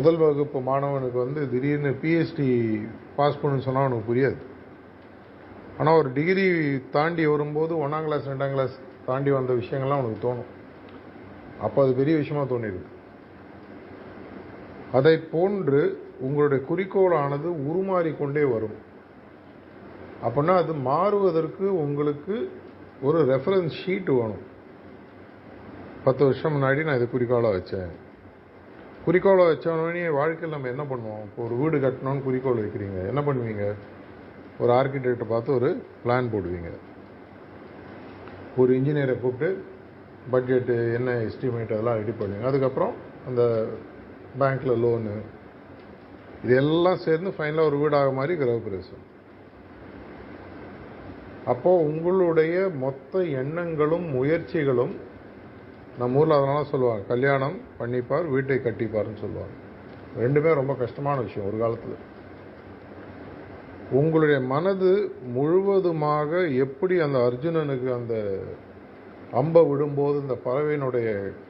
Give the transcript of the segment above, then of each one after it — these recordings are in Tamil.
முதல் வகுப்பு மாணவனுக்கு வந்து திடீர்னு பிஹெச்டி பாஸ் பண்ணுன்னு சொன்னால் அவனுக்கு புரியாது. ஆனால் ஒரு டிகிரி தாண்டி வரும்போது 1ஆம் கிளாஸ் 2ஆம் கிளாஸ் தாண்டி வந்த விஷயங்கள்லாம் அவனுக்கு தோணும். அப்போ அது பெரிய விஷயமா தோணிடுது. அதை போன்று உங்களுடைய குறிக்கோளானது உருமாறிக்கொண்டே வரும். அப்படின்னா அது மாறுவதற்கு உங்களுக்கு ஒரு ரெஃபரன்ஸ் ஷீட் வேணும். 10 வருஷம் முன்னாடி நான் இது குறிக்கோளாக வச்சேன். குறிக்கோளை வச்சவனே வாழ்க்கையில் நம்ம என்ன பண்ணுவோம்? இப்போ ஒரு வீடு கட்டணும்னு குறிக்கோள் வைக்கிறீங்க, என்ன பண்ணுவீங்க? ஒரு ஆர்கிடெக்டை பார்த்து ஒரு பிளான் போடுவீங்க. ஒரு இன்ஜினியரை கூப்பிட்டு பட்ஜெட்டு என்ன எஸ்டிமேட் அதெல்லாம் ரெடி பண்ணுவீங்க. அதுக்கப்புறம் அந்த பேங்க்கில் லோனு இதெல்லாம் சேர்ந்து ஃபைனலாக ஒரு வீடாக மாதிரி கிரகப்பிரவேசம். அப்போது உங்களுடைய மொத்த எண்ணங்களும் முயற்சிகளும், நம்ம ஊரில் அதனால சொல்லுவாங்க, கல்யாணம் பண்ணிப்பார் வீட்டை கட்டிப்பார்னு சொல்லுவாங்க. ரெண்டுமே ரொம்ப கஷ்டமான விஷயம் ஒரு காலத்தில். உங்களுடைய மனது முழுவதுமாக எப்படி அந்த அர்ஜுனனுக்கு அந்த அம்பை விடும்போது இந்த பறவையினுடைய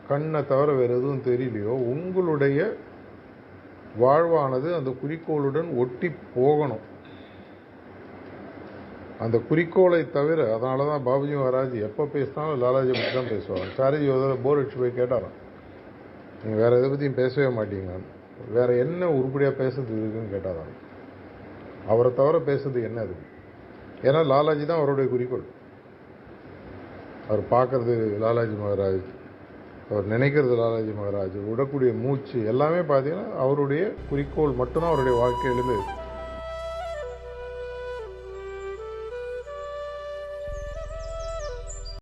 கண்ணை தவிர வேறு எதுவும் தெரியலையோ, உங்களுடைய வாழ்வானது அந்த குறிக்கோளுடன் ஒட்டி போகணும். அந்த குறிக்கோளை தவிர, அதனால தான் பாபுஜி மகாராஜ் எப்போ பேசினாலும் லாலாஜி பற்றி தான் பேசுவாங்க. சாரிஜி ஒரு போர் அடிச்சு போய் கேட்டாராம், நீங்கள் வேறு எதை பற்றியும் பேசவே மாட்டீங்க, வேறு என்ன உருப்படியாக பேசுறது இருக்குன்னு கேட்டாராம். அவரை தவிர பேசுறது என்ன இருக்கு? ஏன்னா லாலாஜி தான் அவருடைய குறிக்கோள். அவர் பார்க்கறது லாலாஜி மகாராஜ், அவர் நினைக்கிறது லாலாஜி மகாராஜ், விடக்கூடிய மூச்சு எல்லாமே பார்த்தீங்கன்னா அவருடைய குறிக்கோள் மட்டும்தான் அவருடைய வாழ்க்கையிலேருந்து